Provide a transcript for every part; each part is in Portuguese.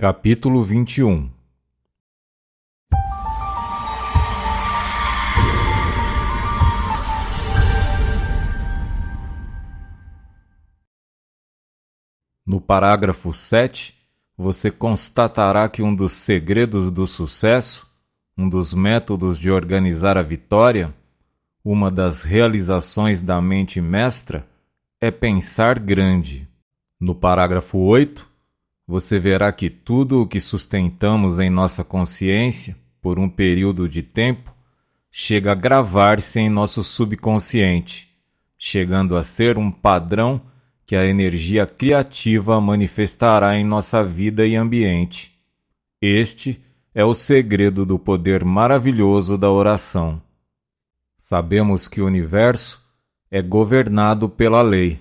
Capítulo 21. No parágrafo 7, você constatará que um dos segredos do sucesso, um dos métodos de organizar a vitória, uma das realizações da mente mestra, é pensar grande. No parágrafo 8, você verá que tudo o que sustentamos em nossa consciência por um período de tempo chega a gravar-se em nosso subconsciente, chegando a ser um padrão que a energia criativa manifestará em nossa vida e ambiente. Este é o segredo do poder maravilhoso da oração. Sabemos que o universo é governado pela lei,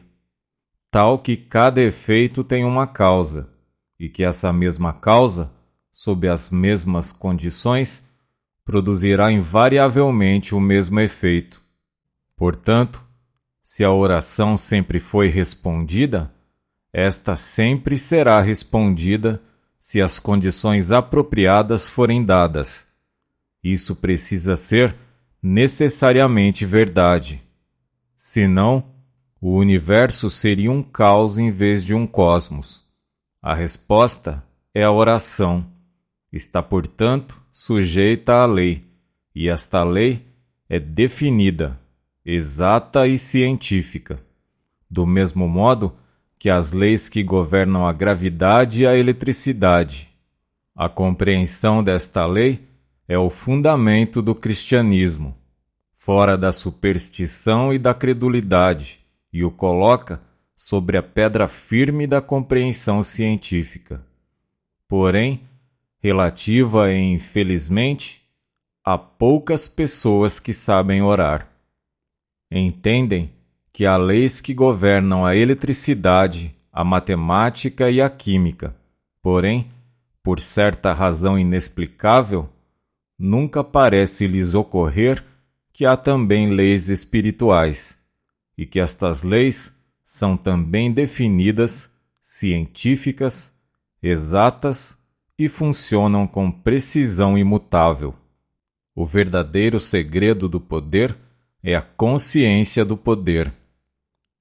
tal que cada efeito tem uma causa, e que essa mesma causa, sob as mesmas condições, produzirá invariavelmente o mesmo efeito. Portanto, se a oração sempre foi respondida, esta sempre será respondida se as condições apropriadas forem dadas. Isso precisa ser necessariamente verdade. Senão, o universo seria um caos em vez de um cosmos. A resposta é a oração. Está, portanto, sujeita à lei, e esta lei é definida, exata e científica, do mesmo modo que as leis que governam a gravidade e a eletricidade. A compreensão desta lei é o fundamento do cristianismo, fora da superstição e da credulidade, e o coloca sobre a pedra firme da compreensão científica. Porém, relativa e infelizmente, há poucas pessoas que sabem orar. Entendem que há leis que governam a eletricidade, a matemática e a química, porém, por certa razão inexplicável, nunca parece lhes ocorrer que há também leis espirituais, e que estas leis são também definidas, científicas, exatas e funcionam com precisão imutável. O verdadeiro segredo do poder é a consciência do poder.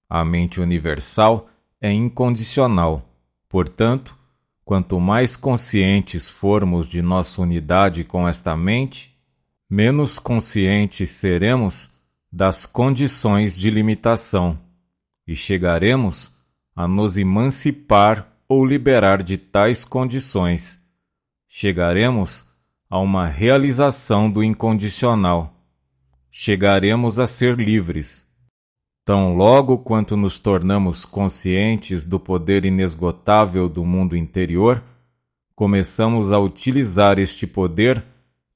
A mente universal é incondicional. Portanto, quanto mais conscientes formos de nossa unidade com esta mente, menos conscientes seremos das condições de limitação, e chegaremos a nos emancipar ou liberar de tais condições. Chegaremos a uma realização do incondicional. Chegaremos a ser livres. Tão logo quanto nos tornamos conscientes do poder inesgotável do mundo interior, começamos a utilizar este poder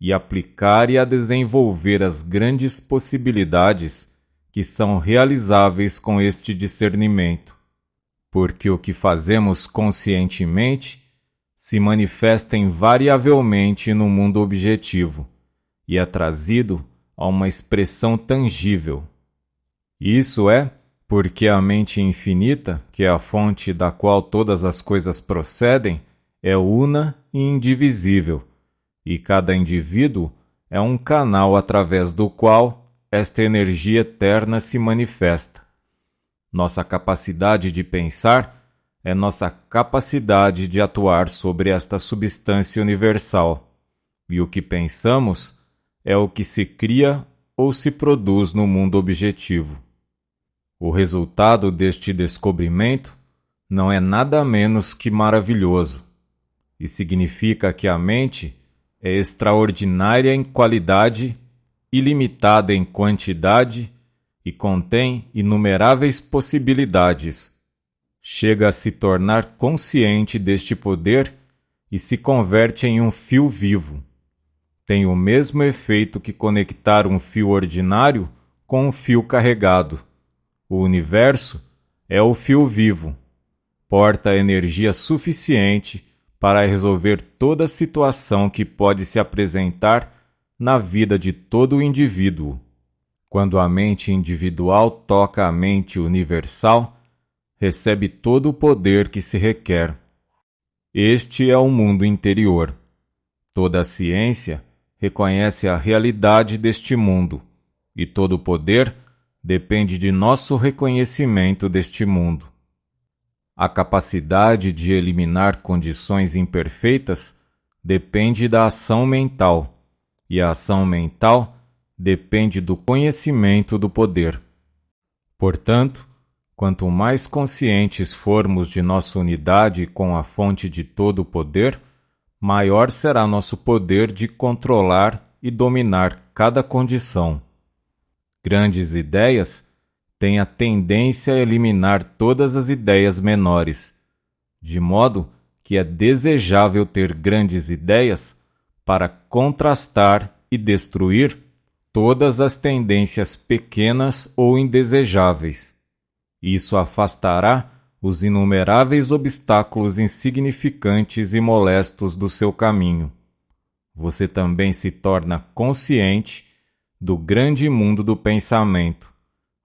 e aplicar e a desenvolver as grandes possibilidades que são realizáveis com este discernimento, porque o que fazemos conscientemente se manifesta invariavelmente no mundo objetivo e é trazido a uma expressão tangível. Isso é porque a mente infinita, que é a fonte da qual todas as coisas procedem, é una e indivisível, e cada indivíduo é um canal através do qual esta energia eterna se manifesta. Nossa capacidade de pensar é nossa capacidade de atuar sobre esta substância universal, e o que pensamos é o que se cria ou se produz no mundo objetivo. O resultado deste descobrimento não é nada menos que maravilhoso, e significa que a mente é extraordinária em qualidade, ilimitada em quantidade e contém inumeráveis possibilidades. Chega a se tornar consciente deste poder e se converte em um fio vivo. Tem o mesmo efeito que conectar um fio ordinário com um fio carregado. O universo é o fio vivo. Porta energia suficiente para resolver toda situação que pode se apresentar na vida de todo o indivíduo. Quando a mente individual toca a mente universal, recebe todo o poder que se requer. Este é o mundo interior. Toda a ciência reconhece a realidade deste mundo, e todo o poder depende de nosso reconhecimento deste mundo. A capacidade de eliminar condições imperfeitas depende da ação mental, e a ação mental depende do conhecimento do poder. Portanto, quanto mais conscientes formos de nossa unidade com a fonte de todo o poder, maior será nosso poder de controlar e dominar cada condição. Grandes ideias têm a tendência a eliminar todas as ideias menores, de modo que é desejável ter grandes ideias para contrastar e destruir todas as tendências pequenas ou indesejáveis. Isso afastará os inumeráveis obstáculos insignificantes e molestos do seu caminho. Você também se torna consciente do grande mundo do pensamento,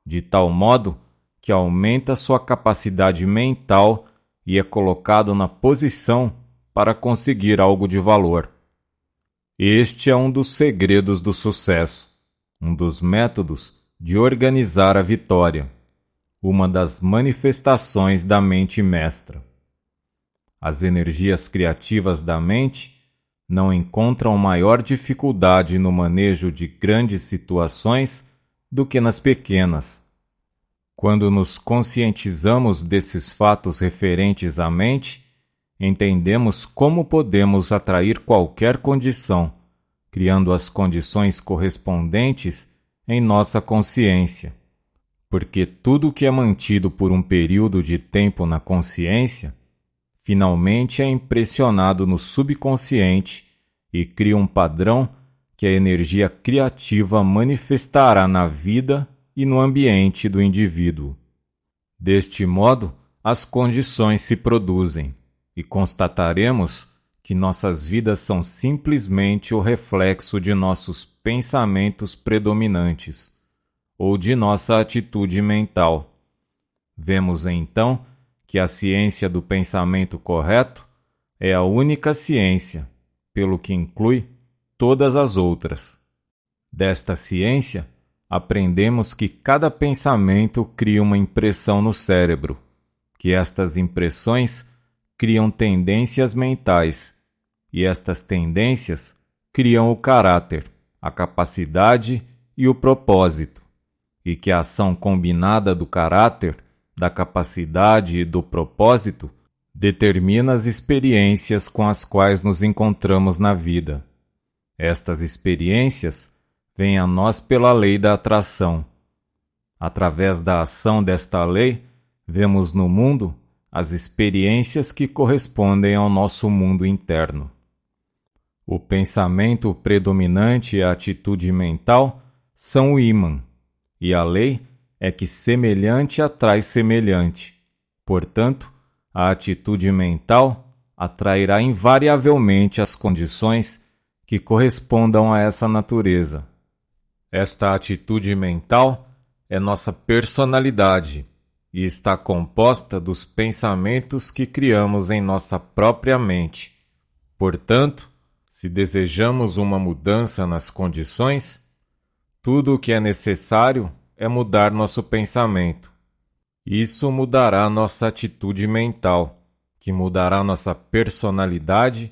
de tal modo que aumenta sua capacidade mental e é colocado na posição para conseguir algo de valor. Este é um dos segredos do sucesso, um dos métodos de organizar a vitória, uma das manifestações da mente mestra. As energias criativas da mente não encontram maior dificuldade no manejo de grandes situações do que nas pequenas. Quando nos conscientizamos desses fatos referentes à mente, entendemos como podemos atrair qualquer condição, criando as condições correspondentes em nossa consciência. Porque tudo que é mantido por um período de tempo na consciência, finalmente é impressionado no subconsciente e cria um padrão que a energia criativa manifestará na vida e no ambiente do indivíduo. Deste modo, as condições se produzem, e constataremos que nossas vidas são simplesmente o reflexo de nossos pensamentos predominantes, ou de nossa atitude mental. Vemos então que a ciência do pensamento correto é a única ciência, pelo que inclui todas as outras. Desta ciência, aprendemos que cada pensamento cria uma impressão no cérebro, que estas impressões criam tendências mentais, e estas tendências criam o caráter, a capacidade e o propósito, e que a ação combinada do caráter, da capacidade e do propósito determina as experiências com as quais nos encontramos na vida. Estas experiências vêm a nós pela lei da atração. Através da ação desta lei, vemos no mundo as experiências que correspondem ao nosso mundo interno. O pensamento predominante e a atitude mental são o ímã, e a lei é que semelhante atrai semelhante. Portanto, a atitude mental atrairá invariavelmente as condições que correspondam a essa natureza. Esta atitude mental é nossa personalidade e está composta dos pensamentos que criamos em nossa própria mente. Portanto, se desejamos uma mudança nas condições, tudo o que é necessário é mudar nosso pensamento. Isso mudará nossa atitude mental, que mudará nossa personalidade,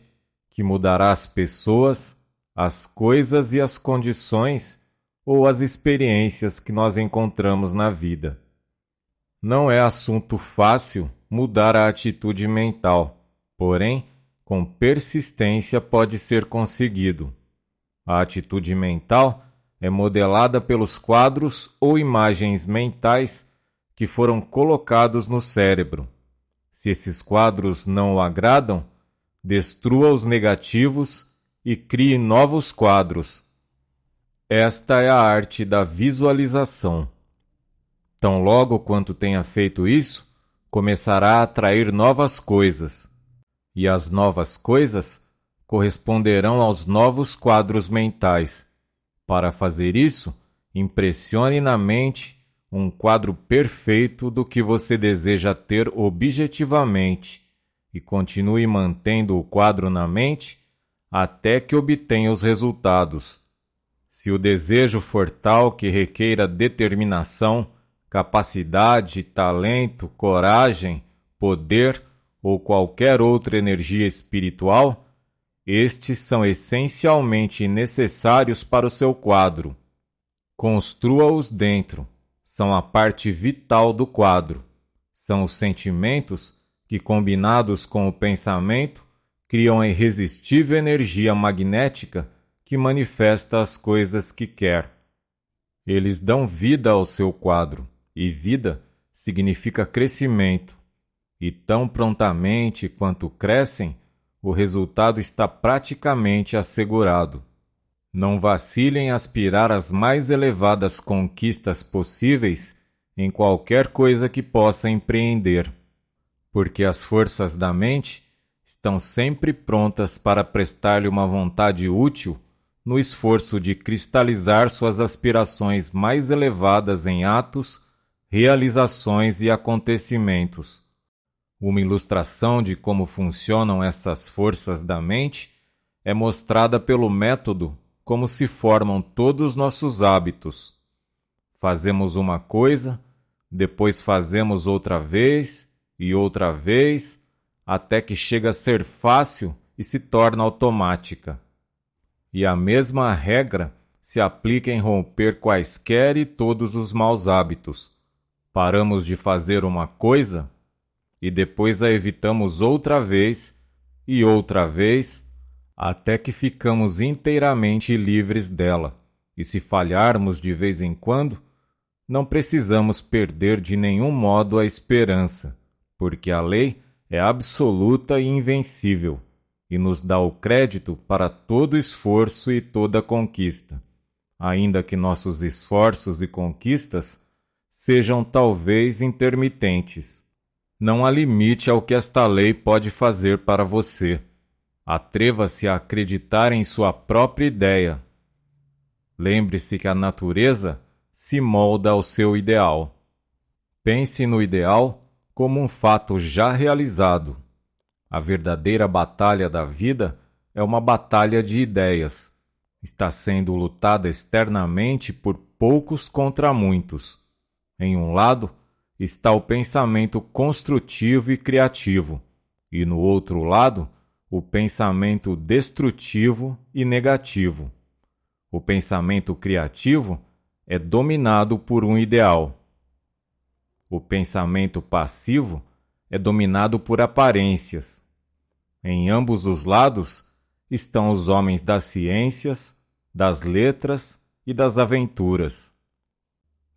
que mudará as pessoas, as coisas e as condições ou as experiências que nós encontramos na vida. Não é assunto fácil mudar a atitude mental, porém, com persistência pode ser conseguido. A atitude mental é modelada pelos quadros ou imagens mentais que foram colocados no cérebro. Se esses quadros não o agradam, destrua os negativos e crie novos quadros. Esta é a arte da visualização. Tão logo quanto tenha feito isso, começará a atrair novas coisas, e as novas coisas corresponderão aos novos quadros mentais. Para fazer isso, impressione na mente um quadro perfeito do que você deseja ter objetivamente, e continue mantendo o quadro na mente até que obtenha os resultados. Se o desejo for tal que requeira determinação, capacidade, talento, coragem, poder ou qualquer outra energia espiritual, estes são essencialmente necessários para o seu quadro. Construa-os dentro. São a parte vital do quadro. São os sentimentos que, combinados com o pensamento, criam a irresistível energia magnética que manifesta as coisas que quer. Eles dão vida ao seu quadro, e vida significa crescimento. E tão prontamente quanto crescem, o resultado está praticamente assegurado. Não vacile em aspirar às mais elevadas conquistas possíveis em qualquer coisa que possa empreender, porque as forças da mente estão sempre prontas para prestar-lhe uma vontade útil no esforço de cristalizar suas aspirações mais elevadas em atos, realizações e acontecimentos. Uma ilustração de como funcionam essas forças da mente é mostrada pelo método como se formam todos nossos hábitos. Fazemos uma coisa, depois fazemos outra vez, até que chega a ser fácil e se torna automática. E a mesma regra se aplica em romper quaisquer e todos os maus hábitos. Paramos de fazer uma coisa e depois a evitamos outra vez, até que ficamos inteiramente livres dela. E se falharmos de vez em quando, não precisamos perder de nenhum modo a esperança, porque a lei é absoluta e invencível, e nos dá o crédito para todo esforço e toda conquista, ainda que nossos esforços e conquistas sejam talvez intermitentes. Não há limite ao que esta lei pode fazer para você. Atreva-se a acreditar em sua própria ideia. Lembre-se que a natureza se molda ao seu ideal. Pense no ideal como um fato já realizado. A verdadeira batalha da vida é uma batalha de ideias. Está sendo lutada externamente por poucos contra muitos. Em um lado está o pensamento construtivo e criativo, e no outro lado, o pensamento destrutivo e negativo. O pensamento criativo é dominado por um ideal. O pensamento passivo é dominado por aparências. Em ambos os lados estão os homens das ciências, das letras e das aventuras.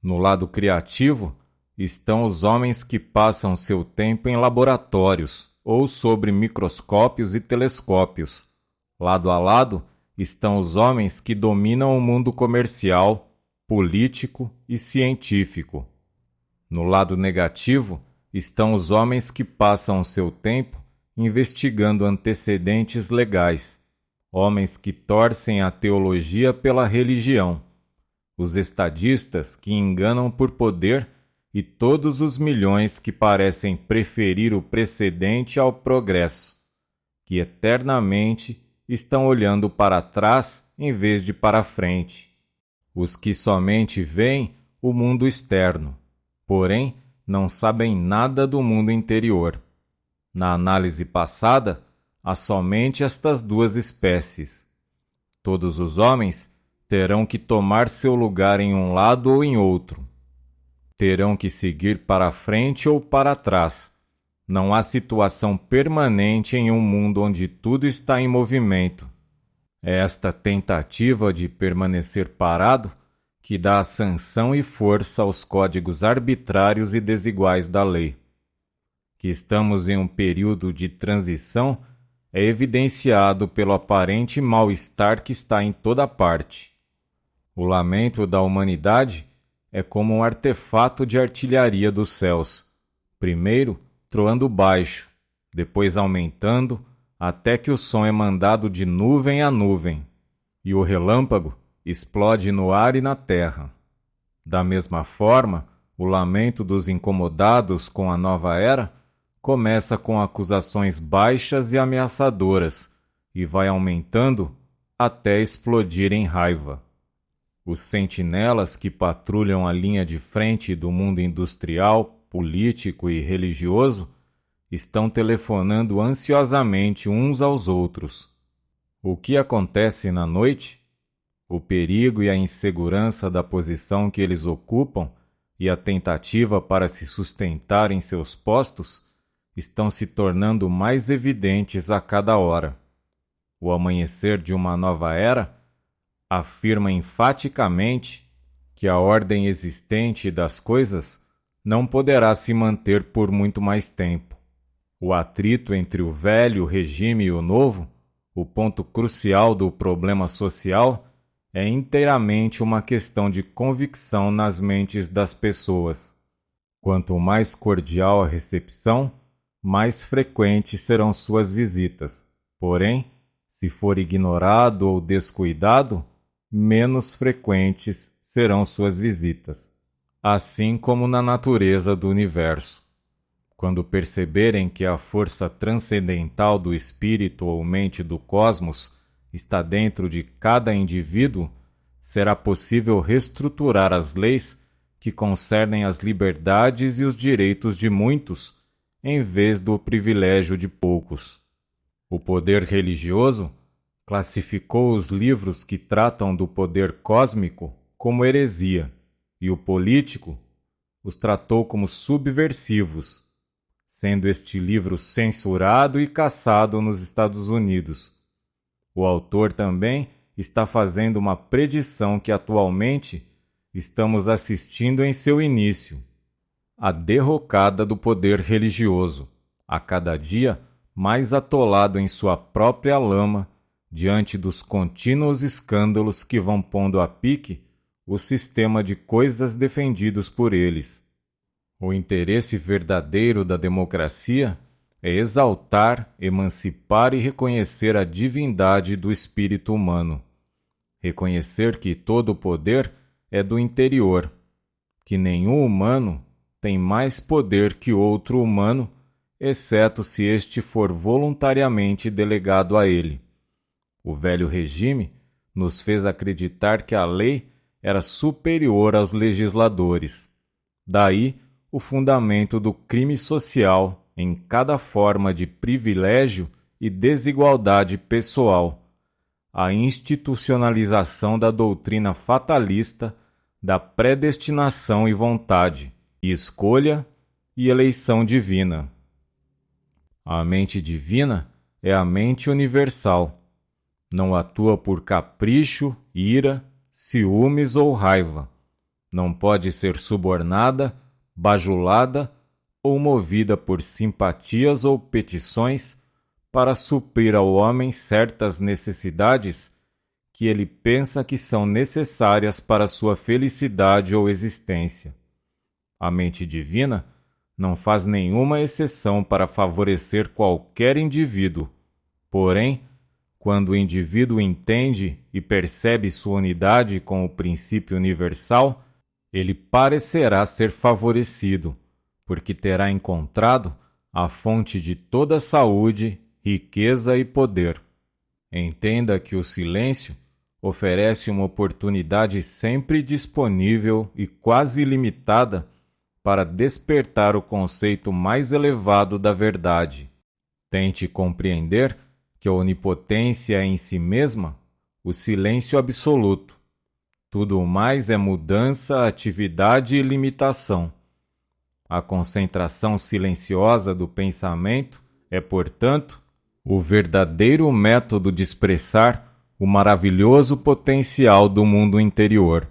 No lado criativo estão os homens que passam seu tempo em laboratórios ou sobre microscópios e telescópios. Lado a lado estão os homens que dominam o mundo comercial, político e científico. No lado negativo estão os homens que passam seu tempo investigando antecedentes legais, homens que torcem a teologia pela religião, os estadistas que enganam por poder e todos os milhões que parecem preferir o precedente ao progresso, que eternamente estão olhando para trás em vez de para frente. Os que somente veem o mundo externo, porém não sabem nada do mundo interior. Na análise passada, há somente estas duas espécies. Todos os homens terão que tomar seu lugar em um lado ou em outro. Terão que seguir para frente ou para trás. Não há situação permanente em um mundo onde tudo está em movimento. É esta tentativa de permanecer parado que dá a sanção e força aos códigos arbitrários e desiguais da lei. Que estamos em um período de transição é evidenciado pelo aparente mal-estar que está em toda parte. O lamento da humanidade é como um artefato de artilharia dos céus, primeiro troando baixo, depois aumentando, até que o som é mandado de nuvem a nuvem, e o relâmpago explode no ar e na terra. Da mesma forma, o lamento dos incomodados com a nova era começa com acusações baixas e ameaçadoras e vai aumentando até explodir em raiva. Os sentinelas que patrulham a linha de frente do mundo industrial, político e religioso estão telefonando ansiosamente uns aos outros. O que acontece na noite? O perigo e a insegurança da posição que eles ocupam e a tentativa para se sustentar em seus postos estão se tornando mais evidentes a cada hora. O amanhecer de uma nova era afirma enfaticamente que a ordem existente das coisas não poderá se manter por muito mais tempo. O atrito entre o velho regime e o novo, o ponto crucial do problema social, é inteiramente uma questão de convicção nas mentes das pessoas. Quanto mais cordial a recepção, mais frequentes serão suas visitas. Porém, se for ignorado ou descuidado, menos frequentes serão suas visitas. Assim como na natureza do universo. Quando perceberem que a força transcendental do espírito ou mente do cosmos está dentro de cada indivíduo, será possível reestruturar as leis que concernem as liberdades e os direitos de muitos, em vez do privilégio de poucos. O poder religioso classificou os livros que tratam do poder cósmico como heresia, e o político os tratou como subversivos, sendo este livro censurado e caçado nos Estados Unidos. O autor também está fazendo uma predição que atualmente estamos assistindo em seu início: a derrocada do poder religioso, a cada dia mais atolado em sua própria lama, diante dos contínuos escândalos que vão pondo a pique o sistema de coisas defendidos por eles. O interesse verdadeiro da democracia é exaltar, emancipar e reconhecer a divindade do espírito humano. Reconhecer que todo o poder é do interior, que nenhum humano tem mais poder que outro humano, exceto se este for voluntariamente delegado a ele. O velho regime nos fez acreditar que a lei era superior aos legisladores. Daí o fundamento do crime social em cada forma de privilégio e desigualdade pessoal, a institucionalização da doutrina fatalista da predestinação e vontade, e escolha e eleição divina. A mente divina é a mente universal. Não atua por capricho, ira, ciúmes ou raiva. Não pode ser subornada, bajulada ou movida por simpatias ou petições para suprir ao homem certas necessidades que ele pensa que são necessárias para sua felicidade ou existência. A mente divina não faz nenhuma exceção para favorecer qualquer indivíduo. Porém, quando o indivíduo entende e percebe sua unidade com o princípio universal, ele parecerá ser favorecido, porque terá encontrado a fonte de toda saúde, riqueza e poder. Entenda que o silêncio oferece uma oportunidade sempre disponível e quase ilimitada para despertar o conceito mais elevado da verdade. Tente compreender que a onipotência é em si mesma o silêncio absoluto. Tudo o mais é mudança, atividade e limitação. A concentração silenciosa do pensamento é, portanto, o verdadeiro método de expressar o maravilhoso potencial do mundo interior.